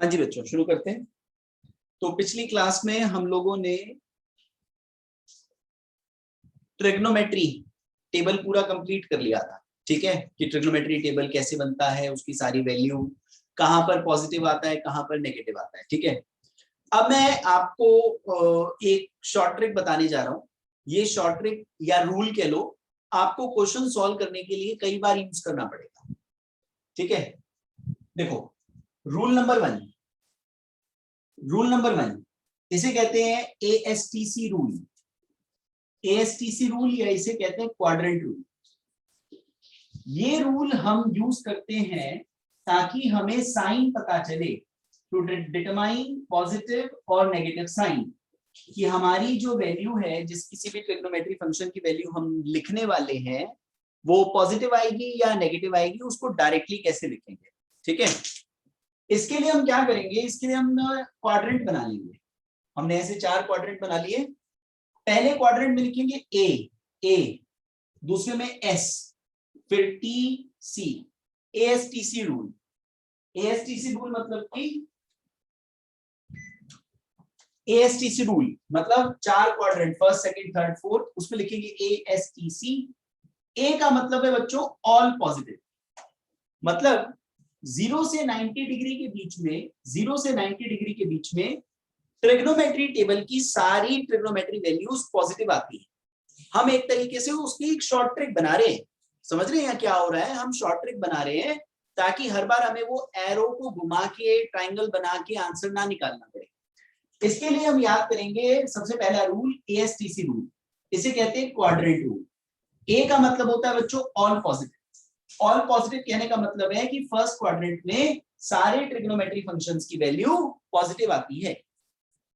हाँ जी बच्चों, शुरू करते हैं। तो पिछली क्लास में हम लोगों ने ट्रिग्नोमेट्री टेबल पूरा कंप्लीट कर लिया था। ठीक है, कि ट्रिग्नोमेट्री टेबल कैसे बनता है, उसकी सारी वैल्यू, कहां पर पॉजिटिव आता है, कहां पर नेगेटिव आता है। ठीक है, अब मैं आपको एक शॉर्ट ट्रिक बताने जा रहा हूं। ये शॉर्ट ट्रिक या रूल कह लो, आपको क्वेश्चन सॉल्व करने के लिए कई बार यूज करना पड़ेगा। ठीक है, देखो रूल नंबर वन, इसे कहते हैं ASTC रूल। ASTC रूल या इसे कहते हैं क्वाड्रेंट रूल। ये रूल हम यूज करते हैं ताकि हमें साइन पता चले, टू डिटरमाइन पॉजिटिव और नेगेटिव साइन, कि हमारी जो वैल्यू है, जिस किसी भी ट्रिग्नोमेट्री फंक्शन की वैल्यू हम लिखने वाले हैं, वो पॉजिटिव आएगी या नेगेटिव आएगी, उसको डायरेक्टली कैसे लिखेंगे। ठीक है, इसके लिए हम क्या करेंगे, इसके लिए हम क्वाड्रेंट बना लेंगे। हमने ऐसे 4 क्वाड्रेंट बना लिए। पहले क्वाड्रेंट में लिखेंगे ए, दूसरे में एस, फिर T C. ASTC rule, ASTC rule मतलब कि ASTC रूल मतलब 4 quadrant, first second third fourth, उसमें लिखेंगे ASTC। ए का मतलब है बच्चों ऑल पॉजिटिव, मतलब 0 से 90 डिग्री के बीच में, 0 से 90 डिग्री के बीच में ट्रिग्नोमेट्री टेबल की सारी ट्रिग्नोमेट्री वैल्यूज पॉजिटिव आती है। हम एक तरीके से उसकी एक शॉर्ट ट्रिक बना रहे हैं। समझ रहे हैं क्या हो रहा है? हम शॉर्ट ट्रिक बना रहे हैं ताकि हर बार हमें वो एरो को घुमा के, ट्रायंगल बना के आंसर ना निकालना पड़े। इसके लिए हम याद करेंगे सबसे पहला रूल ASTC रूल, इसे कहते हैं क्वाड्रेंट रूल। ए का मतलब होता है बच्चों ऑल पॉजिटिव। ऑल पॉजिटिव कहने का मतलब है कि फर्स्ट क्वाड्रेंट में सारे ट्रिग्नोमेट्री फंक्शंस की वैल्यू पॉजिटिव आती है।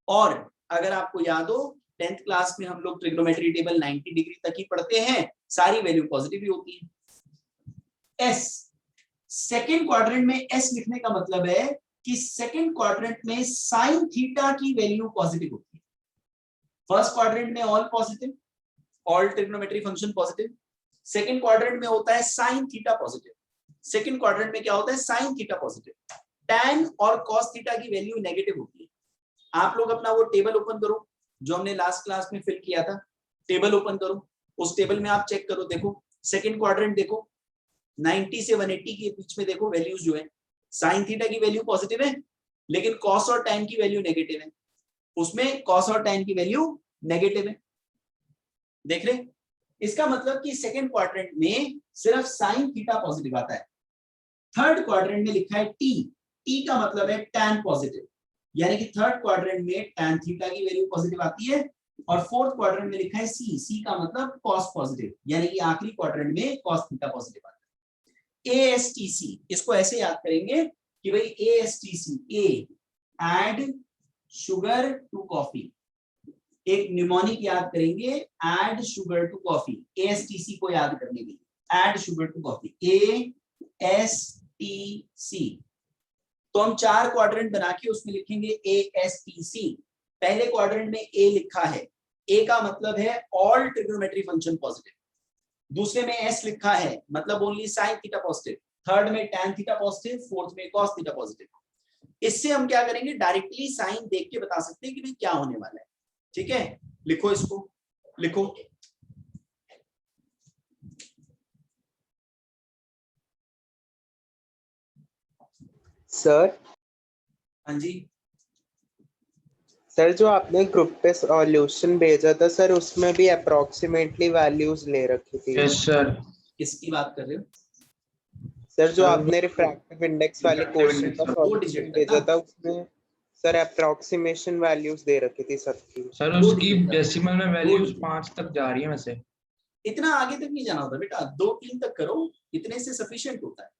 और अगर आपको याद हो, 10th क्लास में हम लोग ट्रिग्नोमेट्री टेबल 90 डिग्री तक ही पढ़ते हैं, सारी वैल्यू पॉजिटिव ही होती है। एस, सेकंड क्वाड्रेंट में एस लिखने का मतलब है कि सेकंड क्वाड्रेंट में साइन थीटा की वैल्यू पॉजिटिव होती है। फर्स्ट क्वाड्रेंट में all positive, all trigonometry function positive. Second quadrant में होता है sine theta positive. Second quadrant में क्या होता है? Sine theta positive. टैन और कॉस थीटा की वैल्यू नेगेटिव होती है। आप लोग अपना वो टेबल ओपन करो जो हमने लास्ट क्लास में फिल किया था। टेबल ओपन करो, उस टेबल में आप चेक करो, देखो सेकंड क्वाड्रेंट देखो, 90 से 180 के बीच में देखो वैल्यूज जो है, साइन थीटा की वैल्यू पॉजिटिव है, लेकिन कॉस और टैन की वैल्यू नेगेटिव है। उसमें कॉस और टैन की वैल्यू नेगेटिव है, देख रहे? इसका मतलब कि सेकंड क्वाड्रेंट में सिर्फ साइन थीटा पॉजिटिव आता है। थर्ड क्वाड्रेंट में लिखा है टी का मतलब है टैन पॉजिटिव, यानी कि थर्ड क्वाड्रेंट में टैन थीटा की वैल्यू पॉजिटिव आती है। और फोर्थ क्वाड्रेंट में लिखा है सी का मतलब कॉस पॉजिटिव, यानी कि आखिरी क्वाड्रेंट में कॉस थीटा पॉजिटिव आता है। ASTC, इसको ऐसे याद करेंगे कि भाई ASTC, A add sugar to coffee. एक न्यूमोनिक याद करेंगे, add sugar to coffee. ASTC को याद करने के लिए, add sugar to coffee, ASTC। तो हम 4 क्वाड्रेंट बना के उसमें लिखेंगे ASTC। पहले क्वाड्रेंट में ए लिखा है, ए का मतलब है ऑल ट्रिग्नोमेट्री फंक्शन पॉजिटिव। दूसरे में एस लिखा है, मतलब only sine theta positive. Third में टैन थीटा पॉजिटिव, फोर्थ में कॉस थीटा पॉजिटिव। इससे हम क्या करेंगे, डायरेक्टली साइन देख के बता सकते हैं कि भाई क्या होने वाला है। ठीक है, लिखो इसको, लिखो सर। हाँ जी सर, जो आपने ग्रुप पे सॉल्यूशन भेजा था सर, उसमें भी अप्रोक्सीमेटली वैल्यूज ले रखी थी। Yes sir. किसकी बात कर रहे हो सर, जो आपने रिफ्रैक्टिव इंडेक्स वाले क्वेश्चन का दो डिजिट सॉल्यूशन तक भेजा ना? था, उसमें सर अप्रोक्सीमेशन वैल्यूज दे रखी थी सबकी। सर दो उसकी डिजिट तक, डेसिमल में दो वैल्यूज डिजिट। 5 तक जा रही है वैसे। इतना आगे तक नहीं जाना होता बेटा, 2-3 तक करो, इतने से सफिशिएंट होता है।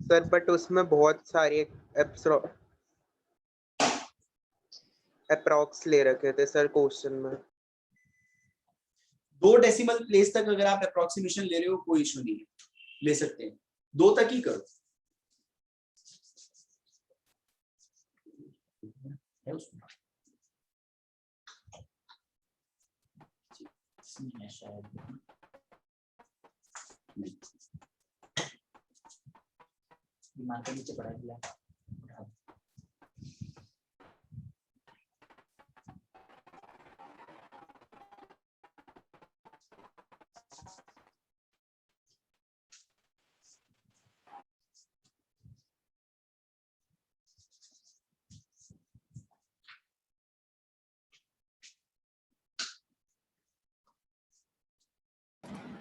सर बट उसमें बहुत सारी अप्रॉक्स ले रखे थे सर क्वेश्चन में। 2 डेसिमल प्लेस तक अगर आप अप्रोक्सीमेशन ले रहे हो, कोई इशू नहीं है, ले सकते हैं। 2 तक ही करो। है उसमें शायद नहीं। दिमाग के नीचे पड़ा दिया।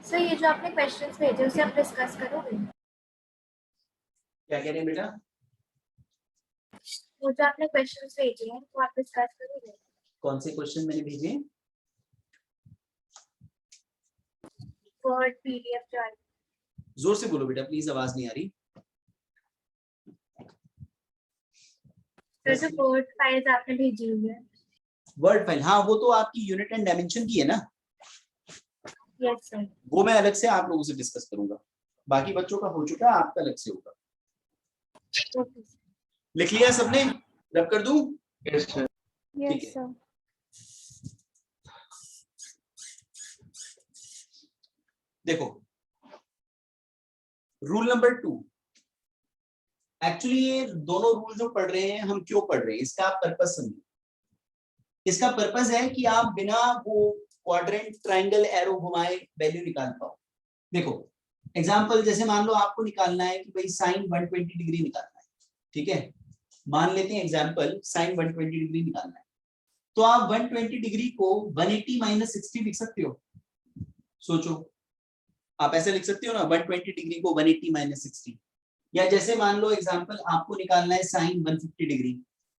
सर ये जो आपने क्वेश्चंस भेजे उसे आप डिस्कस करोगे? क्या कह रहे हैं बेटा? वो जो आपने क्वेश्चंस भेजे हैं वो आप डिस्कस करोगे? कौन से क्वेश्चन मैंने भेजे? वर्ड पीडीएफ जो आई। जोर से बोलो बेटा प्लीज, आवाज नहीं आ रही। सर जो वर्ड फाइल्स आपने भेजी हुई है। वर्ड फाइल, हाँ वो तो आपकी यूनिट एंड डायमेंशन की है ना, यस सर। वो मैं अलग से आप लोगों से डिस्कस करूंगा। बाकी बच्चों का हो चुका है, आपका अलग से होगा। Okay sir. लिख लिया सबने? रब कर दूं? Yes sir. ठीक यस है। सर। देखो रूल नंबर 2, एक्चुअली ये दोनों रूल जो पढ़ रहे हैं हम क्यों पढ़ रहे हैं, इसका आप पर्पस समझो। इसका पर्पस है कि आप बिना वो क्वाड्रेंट ट्रायंगल एरो घुमाए वैल्यू निकाल पाओ। देखो एग्जांपल जैसे मान लो आपको निकालना है कि भाई साइन 120 डिग्री निकालना है, ठीक है, मान लेते हैं एग्जांपल साइन 120 डिग्री निकालना है, तो आप 120 डिग्री को 180 माइनस 60 लिख सकते हो। सोचो आप ऐसे लिख सकते हो ना, 120 डिग्री को 180 माइनस 60। या जैसे मान लो एग्जांपल आपको निकालना है साइन 150 डिग्री,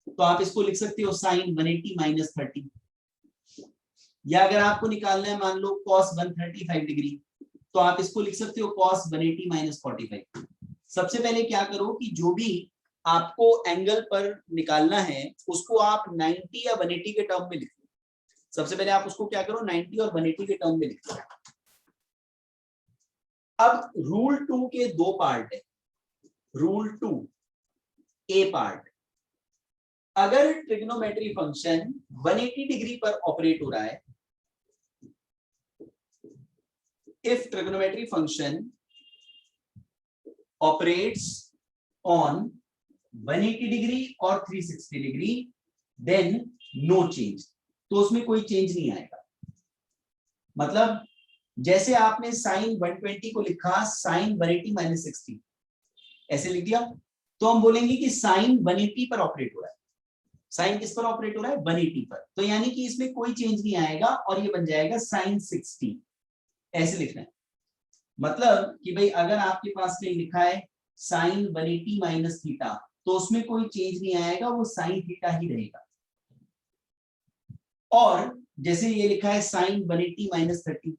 तो आप इसको लिख सकते हो साइन 180 माइनस 30। या अगर आपको निकालना है मान लो कॉस 135 डिग्री, तो आप इसको लिख सकते हो कॉस 180 माइनस 45। सबसे पहले क्या करो कि जो भी आपको एंगल पर निकालना है उसको आप 90 या 180 के टर्म में लिखो। सबसे पहले आप उसको क्या करो 90 और 180 के टर्म में लिखो। अब रूल 2 के दो पार्ट है। रूल 2 ए पार्ट, अगर ट्रिग्नोमेट्री फंक्शन 180 डिग्री पर ऑपरेट हो रहा है, if trigonometry function operates on 180 degree or 360 degree then no change, तो उसमें कोई चेंज नहीं आएगा। मतलब जैसे आपने साइन 120 को लिखा साइन 180 माइनस 60 ऐसे लिख दिया, तो हम बोलेंगे कि साइन 180 पर ऑपरेट हो रहा है। साइन किस पर ऑपरेट हो रहा है? 180 पर, तो यानी कि इसमें कोई चेंज नहीं आएगा और ये बन जाएगा साइन 60। ऐसे लिखना है। मतलब कि भाई अगर आपके पास में लिखा है साइन 180 माइनस थीटा, तो उसमें कोई चेंज नहीं आएगा, वो साइन थीटा ही रहेगा। और जैसे ये लिखा है साइन 180 माइनस 30,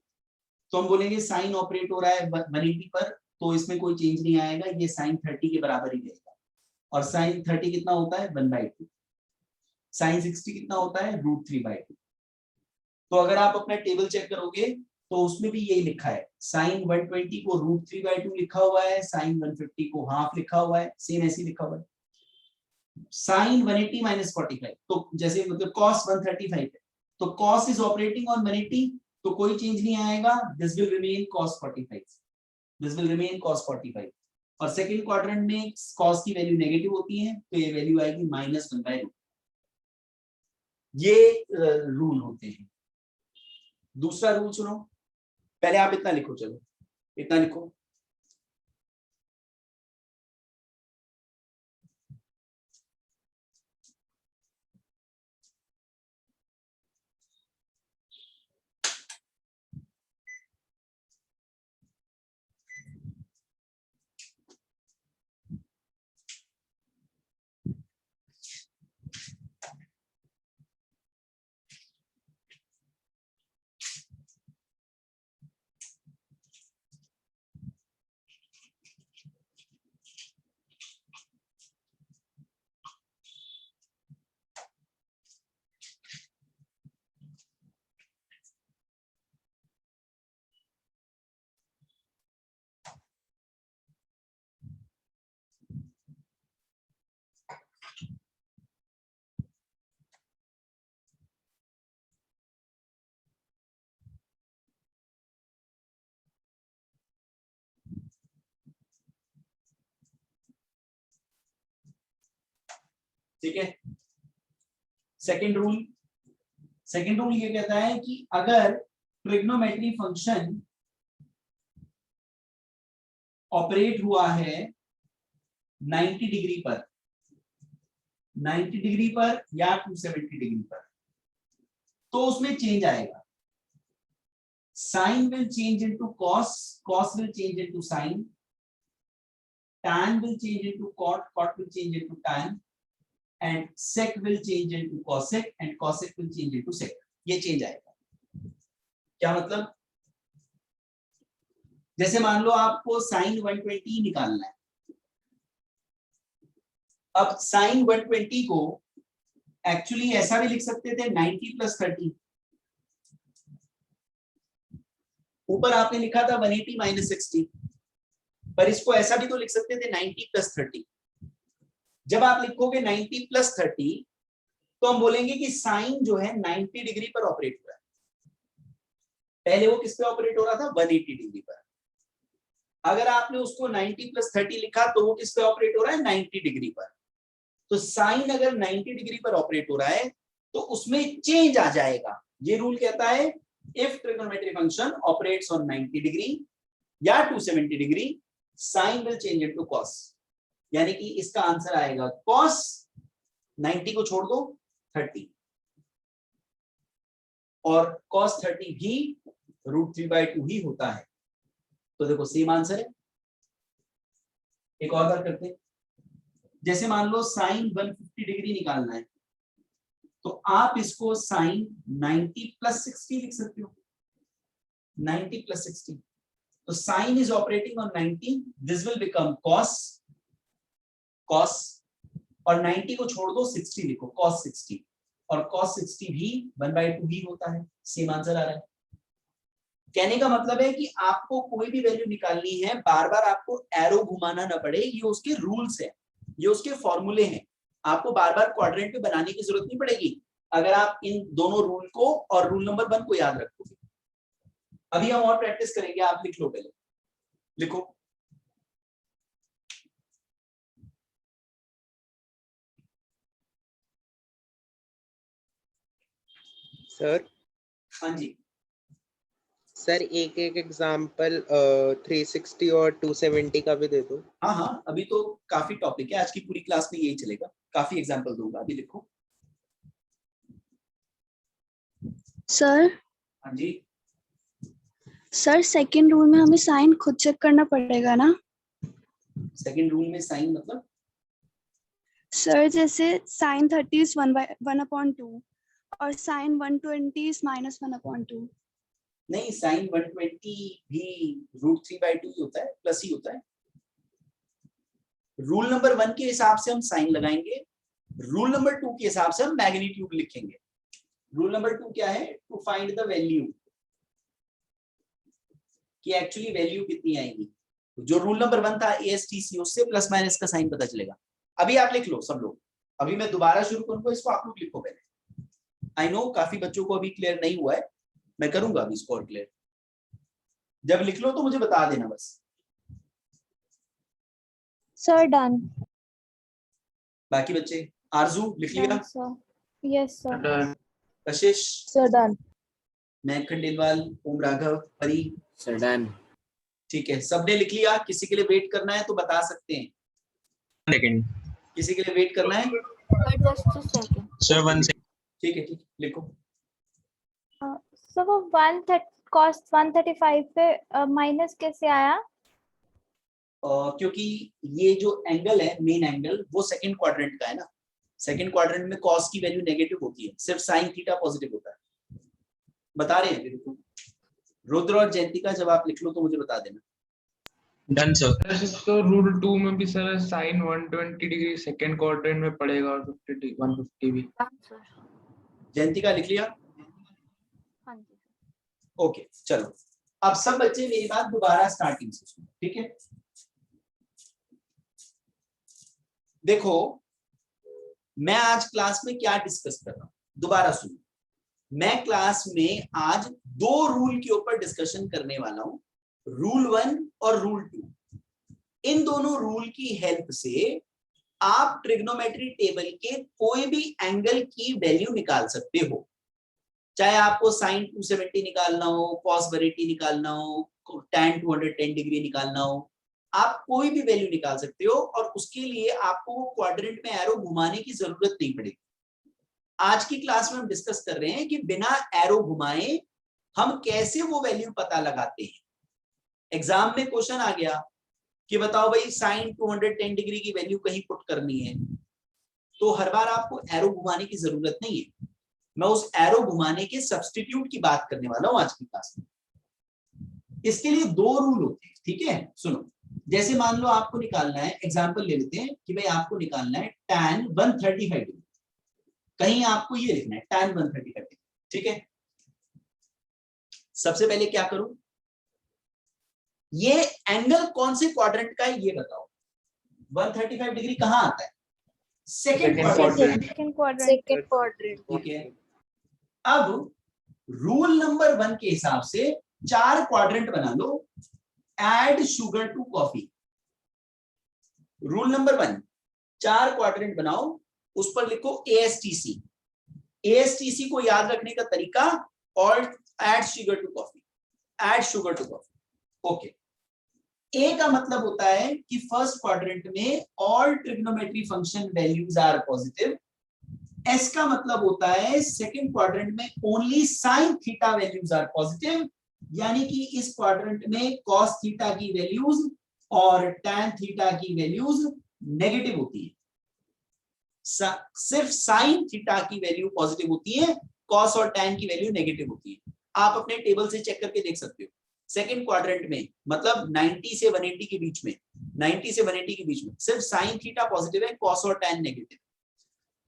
तो हम बोलेंगे साइन ऑपरेट हो रहा है 180 पर, तो इसमें कोई चेंज नहीं आएगा, ये साइन 30 के बराबर ही रहेगा। और साइन 30 कितना होता है? 1/2। साइन 60 कितना होता है? √3/2। तो अगर आप अपना टेबल चेक करोगे तो उसमें भी यही लिखा है, साइन 120 को √3/2 लिखा हुआ है, साइन 150 को हाफ लिखा हुआ है, सेम ऐसे लिखा हुआ है। साइन 180 माइनस 45, तो जैसे मतलब कॉस 135 है, तो कॉस इज ऑपरेटिंग ऑन 180, तो कोई चेंज नहीं आएगा, this will remain cos 45, this will remain cos 45। और सेकंड क्वाड्रेंट में cos की वैल्यू नेगेटिव होती है, तो ये वैल्यू आएगी -1/√। ये रूल होते हैं। दूसरा रूल सुनो, पहले आप इतना लिखो, चलो इतना लिखो। ठीक है। सेकंड रूल ये कहता है कि अगर ट्रिग्नोमेट्री फंक्शन ऑपरेट हुआ है 90 डिग्री पर, 90 डिग्री पर या 270 डिग्री पर, तो उसमें चेंज आएगा। Sine will change into cos, cos will change into sine, tan will change into cot, cot will change into tan, and sec will change into cosec, and cosec will change into sec. ये change आएगा। क्या मतलब? जैसे मान लो आपको sin 120 निकालना है। अब sin 120 को एक्चुअली ऐसा भी लिख सकते थे 90 + 30। ऊपर आपने लिखा था 180 - 60, पर इसको ऐसा भी तो लिख सकते थे 90 + 30। जब आप लिखोगे 90 + 30 तो हम बोलेंगे कि साइन जो है 90 डिग्री पर ऑपरेट हो रहा है। पहले वो किस पे ऑपरेट हो रहा था? 180 डिग्री पर। अगर आपने उसको 90 + 30 लिखा तो वो किस पे ऑपरेट हो रहा है? 90 डिग्री पर। तो साइन अगर 90 डिग्री पर ऑपरेट हो रहा है तो उसमें चेंज आ जाएगा। ये रूल कहता है if trigonometry function operates on 90 degree या 270 degree, sine will change into cos. यानी कि इसका आंसर आएगा कॉस 90 को छोड़ दो 30, और कॉस 30 भी √3/2 ही होता है। तो देखो सेम आंसर है। एक और बार करते हैं। जैसे मान लो साइन 150 डिग्री निकालना है तो आप इसको साइन 90 + 60 लिख सकते हो। 90 + 60, तो sine is operating on 90, this will become cos, और 90 को छोड़ दो 60 लिखो, कॉस 60, और कॉस 60 भी 1/2 ही होता है। सेम आंसर आ रहा है। कहने का मतलब है कि आपको कोई भी वैल्यू निकालनी है, बार बार आपको एरो घुमाना ना पड़े। ये उसके रूल्स है, ये उसके फॉर्मूले हैं। आपको बार बार क्वाड्रेंट पे बनाने की जरूरत नहीं पड़ेगी अगर आप इन दोनों रूल को और रूल नंबर 1 को याद रखोगे। अभी हम और प्रैक्टिस करेंगे। आप लिख लो, पहले लिखो। सर हाँ जी। सर एक एग्जांपल 360 और 270 का भी दे दो। हाँ हाँ, अभी तो काफी टॉपिक है, आज की पूरी क्लास में यही चलेगा। काफी एग्जांपल दूंगा, अभी लिखो। सर हाँ जी। सर सेकंड रूल में हमें साइन खुद चेक करना पड़ेगा ना? सेकंड रूल में साइन मतलब? सर जैसे साइन 30 इज 1/2 और साइन 120 इज -1/2। नहीं, साइन 120 भी √3/2 ही होता है, प्लस ही होता है। रूल नंबर 1 के हिसाब से हम साइन लगाएंगे, रूल नंबर 2 के हिसाब से हम मैग्नीट्यूड लिखेंगे। रूल नंबर 2 क्या है? टू फाइंड द वैल्यू, कि एक्चुअली वैल्यू कितनी आएगी। जो रूल नंबर 1 था ASTC, उससे प्लस माइनस का साइन पता चलेगा। अभी आप लिख लो सब लोग। अभी मैं दोबारा शुरू करूंगा, इसको आप लोग लिखो पहले। आई नो काफी बच्चों को अभी क्लियर नहीं हुआ है, मैं करूंगा अभी इसको और क्लियर। जब लिख लो तो मुझे बता देना बस। Sir done. बाकी बच्चे, आरजू लिख लिया? Yes sir. Kashish? Sir done. मैं खंडेलवाल, ओम राघव, परी? Sir done. ठीक है, सबने लिख लिया। किसी के लिए वेट करना है तो बता सकते हैं। सेकंड। किसी के लिए वेट करना है? Just a second. Sir 1 second. ठीक है, ठीक, लिखो। सर वो 130 कॉस्ट 135 पे माइनस कैसे आया? क्योंकि ये जो एंगल है, मेन एंगल, वो सेकंड क्वाड्रेंट का है ना। सेकंड क्वाड्रेंट में कॉस की वैल्यू नेगेटिव होती है, सिर्फ साइन थीटा पॉजिटिव होता है। बता रहे हैं बिल्कुल। रुद्र और जयंतिका जब आप लिख लो तो मुझे बता देना। Done sir. तो रूल 2 में भी sir sine 120 degree second quadrant में पड़ेगा और 150 भी। सर जयंतिका लिख लिया? हाँ जी। ओके, चलो अब सब बच्चे मेरी बात दोबारा स्टार्टिंग से सुनो, ठीक है? देखो मैं आज क्लास में क्या डिस्कस कर रहा हूं, दोबारा सुनो। मैं क्लास में आज 2 रूल के ऊपर डिस्कशन करने वाला हूं, रूल 1 और रूल 2। इन दोनों रूल की हेल्प से आप ट्रिग्नोमेट्री टेबल के कोई भी एंगल की वैल्यू निकाल सकते हो, चाहे आपको साइन 270 निकालना हो, कॉस 180 निकालना हो, tan 210 डिग्री निकालना हो, आप कोई भी वैल्यू निकाल सकते हो और उसके लिए आपको वो क्वाड्रेंट में एरो घुमाने की जरूरत नहीं पड़ेगी। आज की क्लास में हम डिस्कस कर रहे हैं कि बिना एरो घुमाए हम कैसे वो वैल्यू पता लगाते हैं। एग्जाम में क्वेश्चन आ गया कि बताओ भाई साइन 210 डिग्री की वैल्यू कहीं पुट करनी है, तो हर बार आपको एरो घुमाने की जरूरत नहीं है। मैं उस एरो घुमाने के सब्स्टिट्यूट की बात करने वाला हूं आज की क्लास में। इसके लिए दो रूल होते हैं, ठीक है? सुनो, जैसे मान लो आपको निकालना है, एग्जांपल ले लेते हैं कि भाई आपको निकालना है tan 135 डिग्री, कहीं आपको ये लिखना है tan 135 डिग्री, ठीक है? सबसे पहले क्या करूं, ये एंगल कौन से क्वाड्रेंट का है ये बताओ। 135 डिग्री कहां आता है? Second quadrant, second quadrant. Second quadrant. ठीक है? अब रूल नंबर 1 के हिसाब से 4 क्वाड्रेंट बना लो, add sugar to coffee. Rule number 1, 4 quadrant बनाओ, उस पर लिखो ASTC। ASTC को याद रखने का तरीका, और add sugar to coffee, add sugar to coffee. Okay, A का मतलब होता है कि फर्स्ट क्वाड्रेंट में all trigonometry function values are positive. S का मतलब होता है सेकंड क्वाड्रेंट में only sine theta values are positive, यानी कि इस क्वाड्रेंट में कॉस थीटा की वैल्यूज और टैन थीटा की वैल्यूज नेगेटिव होती है। सिर्फ साइन थीटा की वैल्यू पॉजिटिव होती है, कॉस और टैन की वैल्यू नेगेटिव होती है। आप अपने टेबल से चेक करके देख सकते हो। सेकंड क्वाड्रेंट में मतलब 90 से 180 के बीच में, 90 से 180 के बीच में सिर्फ साइन थीटा पॉजिटिव है, कॉस और टैन नेगेटिव।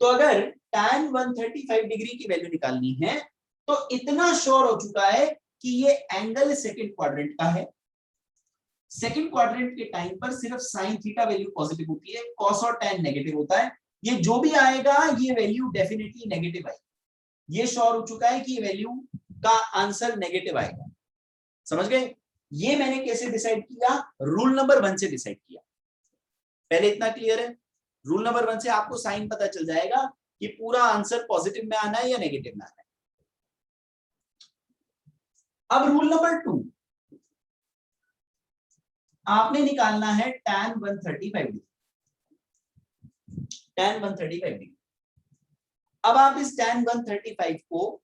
तो अगर tan 135 डिग्री की वैल्यू निकालनी है तो इतना श्योर हो चुका है कि ये एंगल सेकंड क्वाड्रेंट का है। सेकंड क्वाड्रेंट के टाइम पर सिर्फ साइन थीटा वैल्यू पॉजिटिव होती है, कॉस और टैन नेगेटिव होता है। ये जो भी आएगा ये वैल्यू डेफिनेटली नेगेटिव आएगी। ये श्योर हो चुका है कि ये वैल्यू का आंसर नेगेटिव आएगा। समझ गए? ये मैंने कैसे डिसाइड किया? रूल नंबर 1 से डिसाइड किया। पहले इतना क्लियर है? रूल नंबर 1 से आपको साइन पता चल जाएगा कि पूरा आंसर पॉजिटिव में आना है या नेगेटिव में आना है। अब रूल नंबर 2, आपने निकालना है tan 135 डिग्री, tan 135 डिग्री। अब आप इस tan 135 को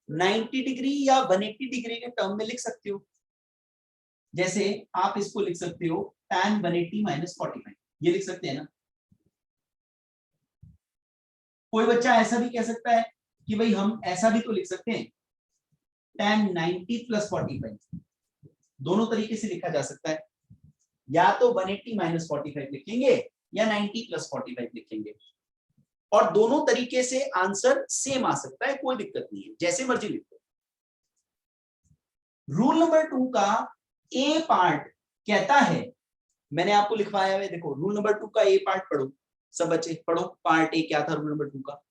90 डिग्री या 180 डिग्री के टर्म में लिख सकते हो। जैसे आप इसको लिख सकते हो tan 180 - 45, ये लिख सकते हैं ना। कोई बच्चा ऐसा भी कह सकता है कि भाई हम ऐसा भी तो लिख सकते हैं tan 90 + 45, दोनों तरीके से लिखा जा सकता है। या तो 180 - 45 लिखेंगे या 90 + 45 लिखेंगे, और दोनों तरीके से आंसर सेम आ सकता है, कोई दिक्कत नहीं है, जैसे मर्जी लिखो। रूल नंबर 2 का ए पार्ट कहता है, मैंने आपको लिखवाया है, देखो रूल नंबर 2 का ए पार्ट पढ़ो, सब बच्चे पढ़ो। पार्ट ए क्या था रूल नंबर 2 का?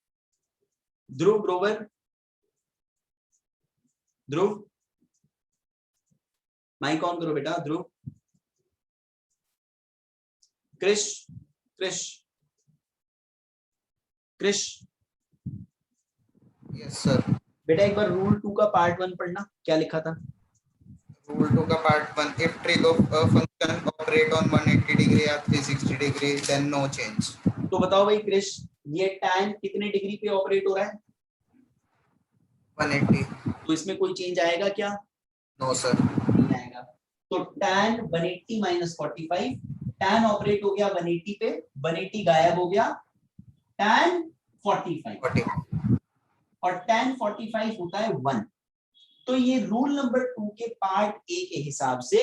ध्रुव, ग्रोवर, ध्रुव माइक ऑन करो बेटा। ध्रुव, क्रिश, क्रिश, क्रिश, यस सर। बेटा एक बार रूल 2 का पार्ट 1 पढ़ना, क्या लिखा था? Rule 2 का part 1, if trig of a function operate on 180 degree or 360 degree then no change। तो बताओ भाई क्रिश, ये tan कितने डिग्री पे ऑपरेट हो रहा है? 180। तो इसमें कोई चेंज आएगा क्या? No sir. नहीं आएगा। तो tan 180 - 45, tan ऑपरेट हो गया 180 पे, 180 गायब हो गया, tan 45, और tan 45 होता है 1। तो ये रूल नंबर 2 के पार्ट ए के हिसाब से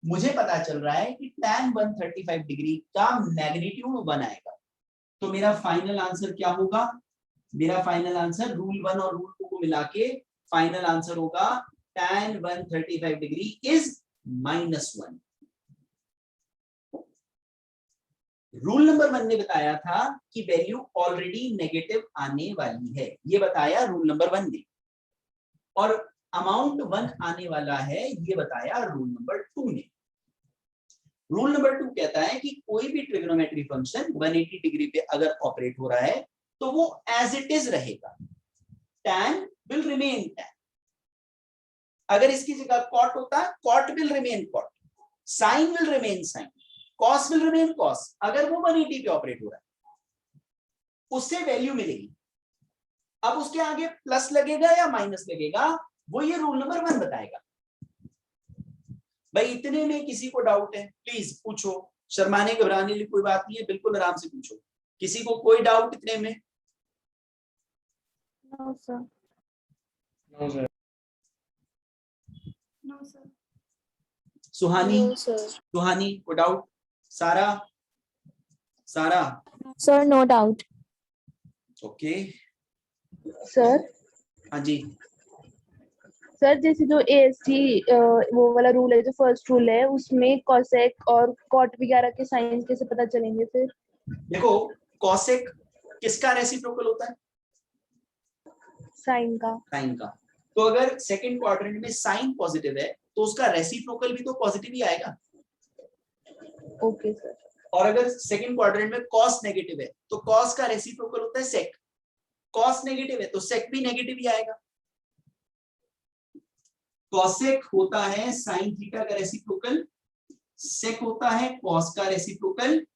मुझे पता चल रहा है कि tan 135 डिग्री का मैग्नीट्यूड 1 आएगा। तो मेरा फाइनल आंसर क्या होगा? मेरा फाइनल आंसर रूल 1 और रूल 2 को मिला के फाइनल आंसर होगा tan 135 degree is -1। Rule number 1 ने बताया था कि वैल्यू ऑलरेडी नेगेटिव आने वाली है, ये बताया रूल नंबर 1 ने, और अमाउंट 1 आने वाला है ये बताया रूल नंबर 2 ने। रूल नंबर 2 कहता है कि कोई भी ट्रिग्नोमेट्री फंक्शन 180 डिग्री पे अगर ऑपरेट हो रहा है तो वो एज इट इज रहेगा, tan विल रिमेन tan। अगर इसकी जगह cot होता है, cot will remain cot, sin will remain sin, cos will remain cos। अगर वो 180 पे ऑपरेट हो रहा है उससे वैल्यू मिलेगी। अब उसके आगे प्लस लगेगा या माइनस लगेगा वो ये रूल नंबर 1 बताएगा। भाई इतने में किसी को डाउट है प्लीज पूछो, शर्माने घबराने की कोई बात नहीं है, बिल्कुल आराम से पूछो। किसी को कोई डाउट इतने में? No sir. No sir. No sir. Suhani? Suhani को doubt? Sara? Sara? Sir no doubt. Okay sir हाँ जी। सर जैसे जो एएसटी वो वाला रूल है, जो फर्स्ट रूल है, उसमें कॉसेक और कॉट वगैरह के साइन कैसे पता चलेंगे फिर? देखो कॉसेक किसका रेसिप्रोकल होता है? साइन का। साइन का। तो अगर सेकंड क्वाड्रेंट में साइन पॉजिटिव है तो उसका रेसिप्रोकल भी तो पॉजिटिव ही आएगा। Okay sir. और अगर सेकंड क्वाड्रेंट में कॉस नेगेटिव है तो कॉस का रेसिप्रोकल होता है सेक। कॉस नेगेटिव है तो सेक भी नेगेटिव ही आएगा। कॉसेक होता है साइन थीटा का रेसिप्रोकल, सेक होता है कॉस का रेसिप्रोकल,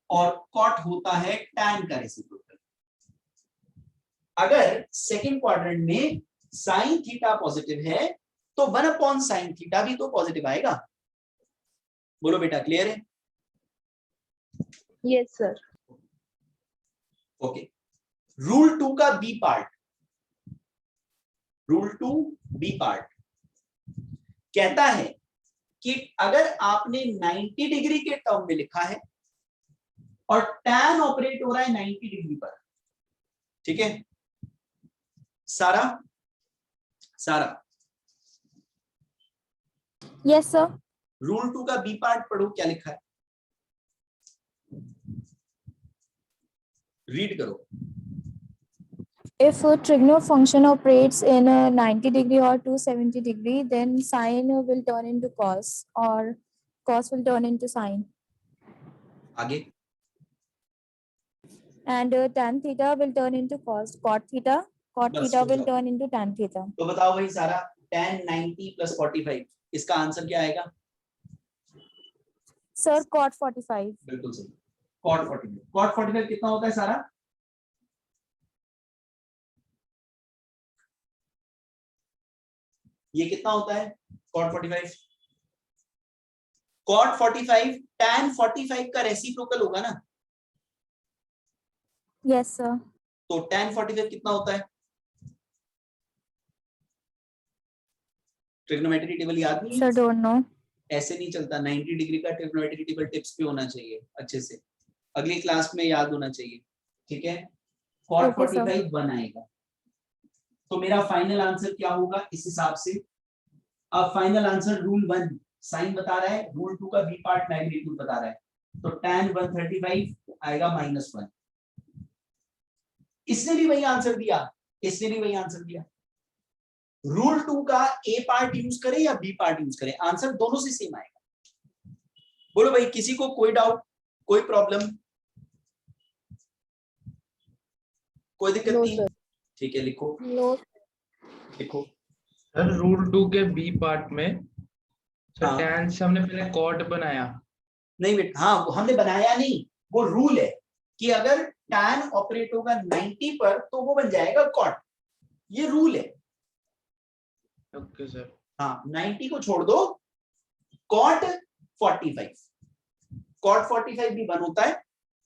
और कॉट होता है टैन का रेसिप्रोकल। अगर सेकंड क्वाड्रेंट में साइन थीटा पॉजिटिव है तो 1/sin थीटा भी तो पॉजिटिव आएगा। बोलो बेटा क्लियर है? Yes sir. ओके। रूल 2 का B part, rule 2 B part कहता है कि अगर आपने 90 डिग्री के टर्म में लिखा है और टैन ऑपरेट हो रहा है 90 डिग्री पर, ठीक है सारा? सारा यस सर। रूल 2 का बी पार्ट पढ़ो, क्या लिखा है, रीड करो। If a trigonal function operates in a 90 degree or 270 degree, then sine will turn into cos or cos will turn into sine. आगे And tan theta will turn into cos. Cot बस theta हो will जाओ। turn into tan theta. तो बताओ भाई सारा, tan 90 + 45 इसका answer क्या आएगा? Sir, cot 45. बिल्कुल सही, cot 45। cot 45 कितना होता है सारा? ये कितना होता है cot 45? cot 45 tan 45 का रेसिप्रोकल होगा ना। Yes sir. तो tan 45 कितना होता है? ट्रिग्नोमेट्री टेबल याद नहीं है? Sir, don't know. ऐसे नहीं चलता, 90 डिग्री का ट्रिग्नोमेट्री टेबल टिप्स पे होना चाहिए अच्छे से, अगली क्लास में याद होना चाहिए, ठीक है। cot Okay, sir. 45 1 आएगा। तो मेरा फाइनल आंसर क्या होगा इस हिसाब से? अब फाइनल आंसर रूल 1 साइन बता रहा है, रूल 2 का बी पार्ट मैग्नीट्यूड बता रहा है, तो tan 135 आएगा -1। इसने भी वही आंसर दिया, इसने भी वही आंसर दिया। रूल 2 का ए पार्ट यूज करें या बी पार्ट यूज करें, आंसर दोनों से सेम आएगा। बोलो भाई किसी को कोई डाउट, कोई प्रॉब्लम, कोई दिक्कत नो नहीं? सर। ठीक है लिखो, नो। लिखो। सर रूल 2 के बी पार्ट में सर हाँ। tan से हमने पहले कॉट बनाया। नहीं बेटा, हाँ वो हमने बनाया नहीं, वो रूल है कि अगर tan ऑपरेट होगा 90 पर तो वो बन जाएगा cot, ये रूल है। Okay sir. हाँ 90 को छोड़ दो, cot 45, cot 45 भी 1 होता है।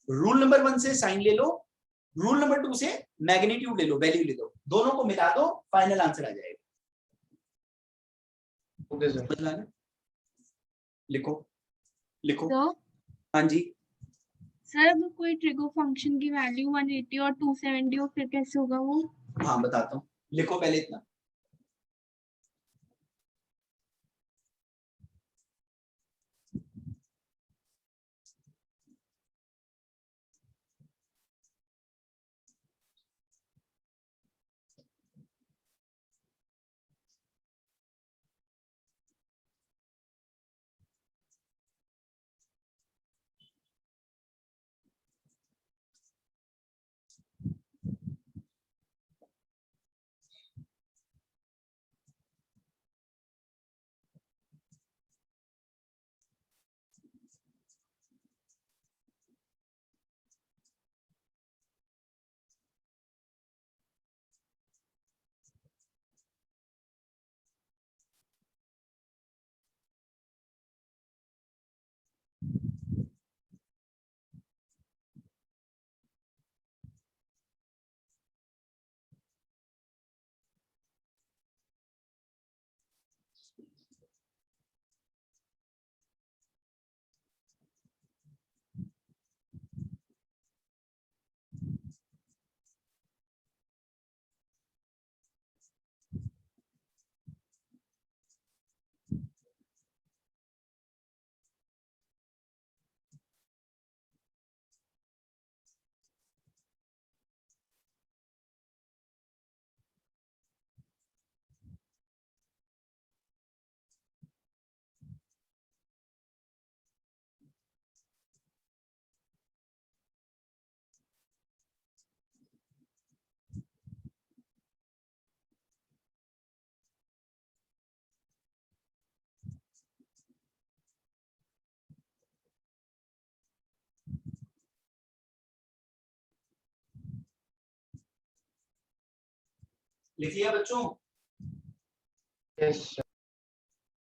रूल नंबर 1 से साइन ले लो, रूल नंबर 2 से मैग्नीट्यूड ले लो, वैल्यू ले दो, दोनों को मिला दो, फाइनल आंसर आ जाएगा। Okay sir. समझ में आया? लिखो, लिखो। तो हाँ जी। सर अगर कोई ट्रिगो फंक्शन की वैल्यू 180 और 270 हो फिर कैसे होगा वो? हाँ बताता हूँ, लिखो पहले इतना। लिख लिया बच्चों? Yes, sir.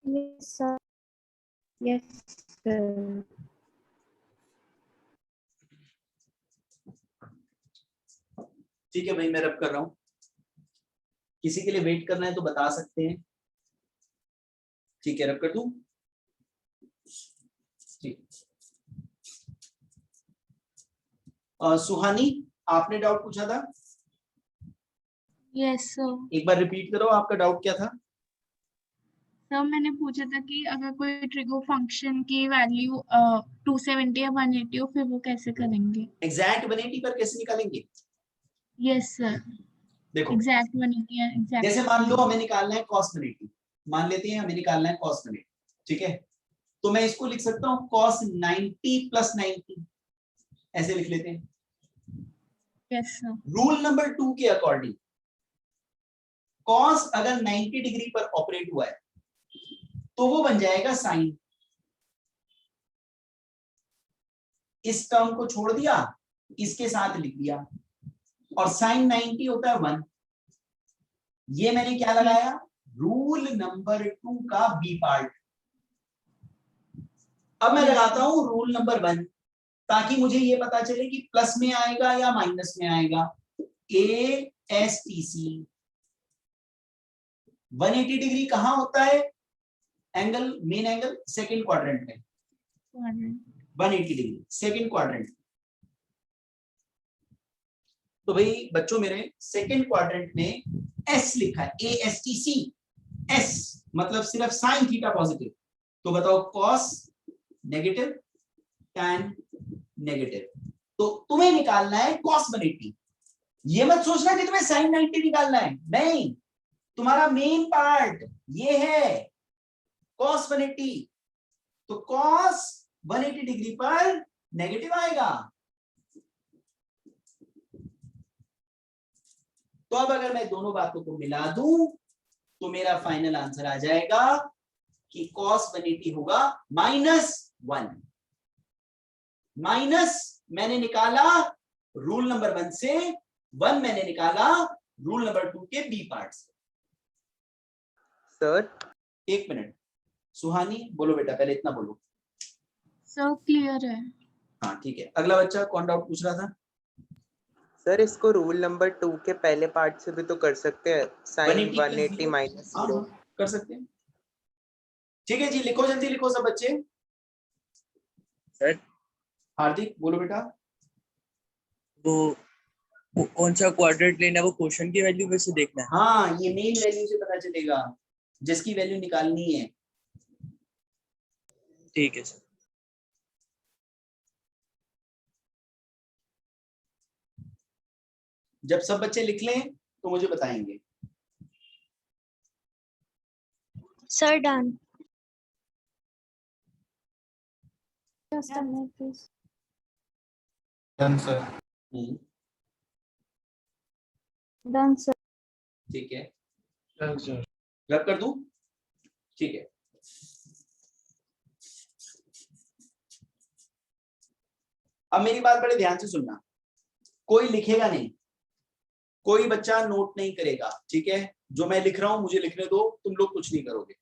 Yes, sir. Yes, sir. ठीक है भाई, मैं रब कर रहा हूं। किसी के लिए वेट करना है तो बता सकते हैं। ठीक है, रब कर दूं? ठीक। सुहानी, आपने डाउट पूछा था, यस सर। एक बार रिपीट करो, आपका डाउट क्या था? सर मैंने पूछा था कि अगर कोई ट्रिगो फंक्शन की वैल्यू 270 या 180 हो फिर वो कैसे करेंगे? एग्जैक्ट 180 पर कैसे निकालेंगे? यस सर, देखो, एग्जैक्ट 180 या एग्जैक्ट। जैसे मान लो हमें निकालना है cos 180, मान लेते हैं हमें निकालना है cos 180, ठीक है? तो मैं इसको लिख सकता हूँ cos 90 प्लस 90, ऐसे लिख लेते हैं। Yes sir. रूल नंबर 2 के अकॉर्डिंग cos अगर 90 डिग्री पर ऑपरेट हुआ है तो वो बन जाएगा साइन। इस टर्म को छोड़ दिया, इसके साथ लिख दिया, और साइन 90 होता है 1। ये मैंने क्या लगाया? रूल नंबर 2 का बी पार्ट। अब मैं लगाता हूं रूल नंबर 1, ताकि मुझे ये पता चले कि प्लस में आएगा या माइनस में आएगा। ASTC 180 डिग्री कहां होता है? Angle, main angle second quadrant में। 180 डिग्री सेकंड क्वाड्रेंट। तो भाई बच्चों मेरे सेकंड क्वाड्रेंट में S लिखा है, ASTC। S मतलब सिर्फ साइन थीटा पॉजिटिव। तो बताओ cos नेगेटिव, tan नेगेटिव। तो तुम्हें निकालना है cos 180। ये मत सोचना कि तुम्हें sin 90 निकालना है, नहीं, तुम्हारा मेन पार्ट ये है cos 180। तो cos 180 डिग्री पर नेगेटिव आएगा। तो अब अगर मैं दोनों बातों को मिला दूं तो मेरा फाइनल आंसर आ जाएगा कि cos 180 होगा -1। माइनस मैंने निकाला रूल नंबर 1 से, 1 मैंने निकाला रूल नंबर 2 के बी पार्ट से। सर, एक मिनट, सुहानी बोलो बेटा, पहले इतना बोलो। सर क्लियर है। हाँ ठीक है, अगला बच्चा कौन डाउट पूछ रहा था? सर इसको रूल नंबर 2 के पहले पार्ट से भी तो कर सकते हैं, साइन 180 माइनस हाँ, कर सकते हैं। ठीक है जी, लिखो जल्दी लिखो सब बच्चे। सर हार्दिक बोलो बेटा। वो कौन सा क्वाड्रेंट लेना है, वो क्वेश्चन की वैल्यू में से देखना है? हाँ, ये मेन वैल्यू से पता चलेगा, जिसकी वैल्यू निकालनी है। ठीक है सर। जब सब बच्चे लिख लें तो मुझे बताएंगे। Sir done. Just a minute, please. Done sir. Done, sir. ठीक है, Done, sir. रब कर दूं? ठीक है, अब मेरी बात बड़े ध्यान से सुनना। कोई लिखेगा नहीं, कोई बच्चा नोट नहीं करेगा, ठीक है? जो मैं लिख रहा हूं मुझे लिखने दो, तुम लोग कुछ नहीं करोगे।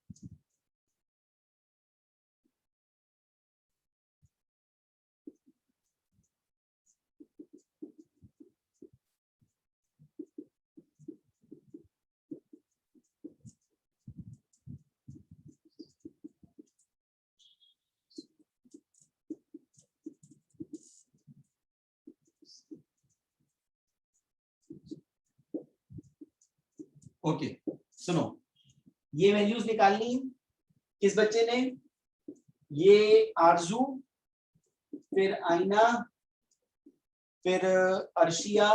ओके, सुनो, ये वैल्यूज निकालनी किस बच्चे ने? ये आरजू, फिर आईना, फिर अर्शिया,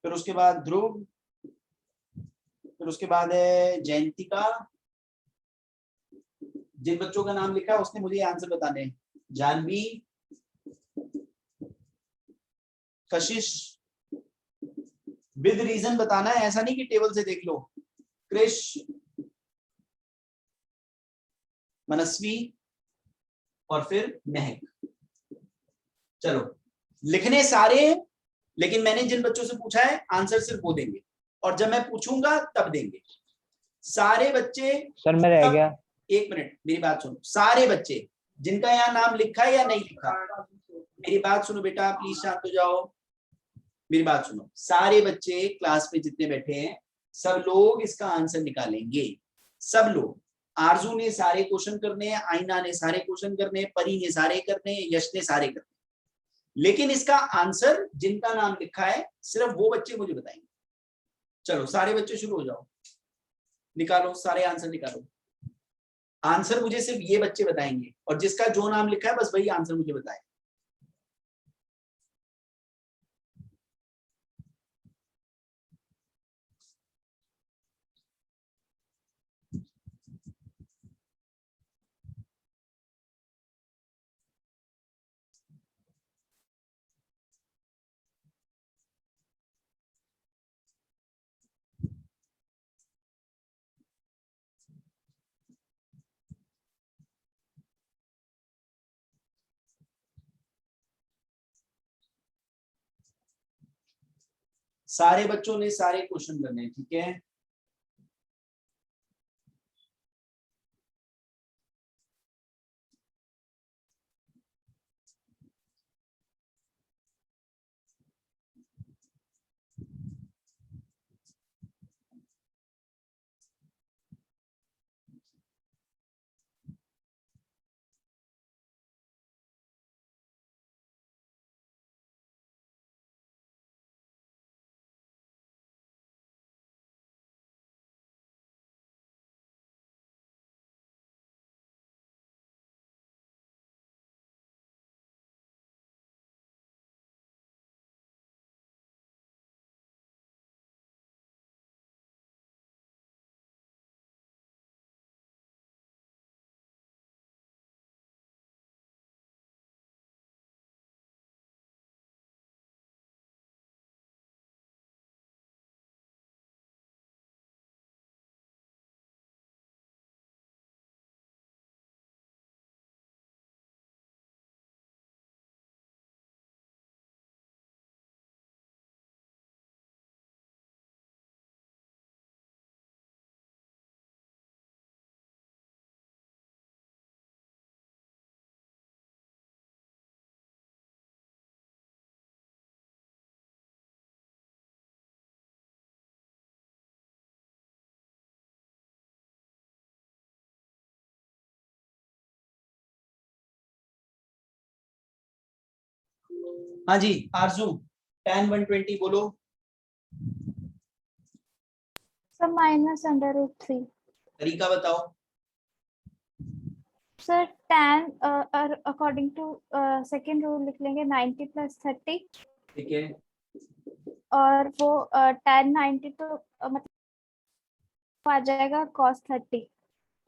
फिर उसके बाद ध्रुव, फिर उसके बाद है जयंतिका। जिन बच्चों का नाम लिखा है उसने मुझे आंसर बताने हैं। जानवी, कशिश, विद रीजन बताना है, ऐसा नहीं कि टेबल से देख लो। कृष, मनस्वी और फिर महक। चलो, लिखने सारे, लेकिन मैंने जिन बच्चों से पूछा है आंसर सिर्फ वो देंगे। और जब मैं पूछूंगा तब देंगे। सारे बच्चे, सर मैं रह गया। एक मिनट मेरी बात सुनो, सारे बच्चे जिनका यहाँ नाम लिखा है या नहीं लिखा, मेरी बात सुनो बेटा, प्लीज शांत हो जाओ, मेरी बात सुनो। सारे बच्चे क्लास में जितने बैठे हैं सब लोग इसका आंसर निकालेंगे, सब लोग। आरजू ने सारे क्वेश्चन करने हैं, आईना ने सारे क्वेश्चन करने हैं, परी ने सारे करने हैं, यश ने सारे करने हैं, लेकिन इसका आंसर जिनका नाम लिखा है सिर्फ वो बच्चे मुझे बताएंगे। चलो सारे बच्चे शुरू हो जाओ, निकालो सारे आंसर निकालो। आंसर मुझे सिर्फ ये बच्चे बताएंगे और जिसका जो नाम लिखा है बस वही आंसर मुझे बताए। सारे बच्चों ने सारे क्वेश्चन करने हैं, ठीक है। हाँ जी आरजू, tan 120 बोलो। सर -√3। तरीका बताओ। Sir tan according to second rule लिख लेंगे 90 + 30, ठीक है, और वो tan 90 तो मतलब आ जाएगा cos 30।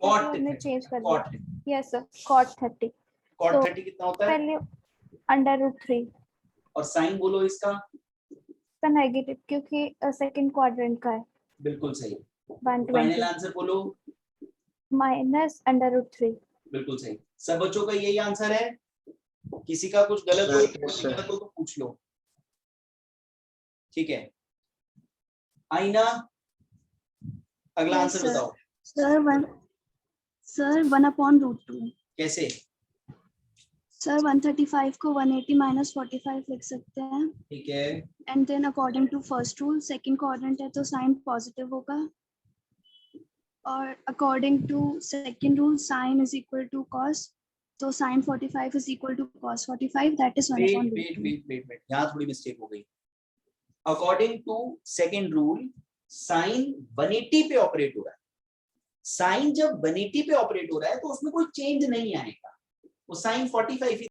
cot हमने 30, चेंज कर cot दिया। Yes sir, cot 30। cot तो 30 कितना होता है? पहले √3 और साइन बोलो इसका। का नेगेटिव, क्योंकि सेकंड क्वाड्रेंट का है। बिल्कुल सही। 120 फाइनल आंसर बोलो। -√3। बिल्कुल सही। सब बच्चों का यही आंसर है? किसी का कुछ गलत हो, गलत हो तो पूछ लो, ठीक है। आईना अगला आंसर बताओ। सर 1/√2। कैसे? सर 135 को 180 - 45 लिख सकते हैं। ठीक है, and then according to first rule second quadrant है तो साइन पॉजिटिव होगा, और according to second rule sine is equal to cos, तो sine 45 is equal to cos 45, that is 1/√2। Wait, यहाँ थोड़ी मिस्टेक हो गई। According to second rule sine 180 पे ऑपरेट हो रहा है। साइन जब 180 पे ऑपरेट हो रहा है तो उसमें कोई चेंज नहीं आएगा, वो साइन 45 ही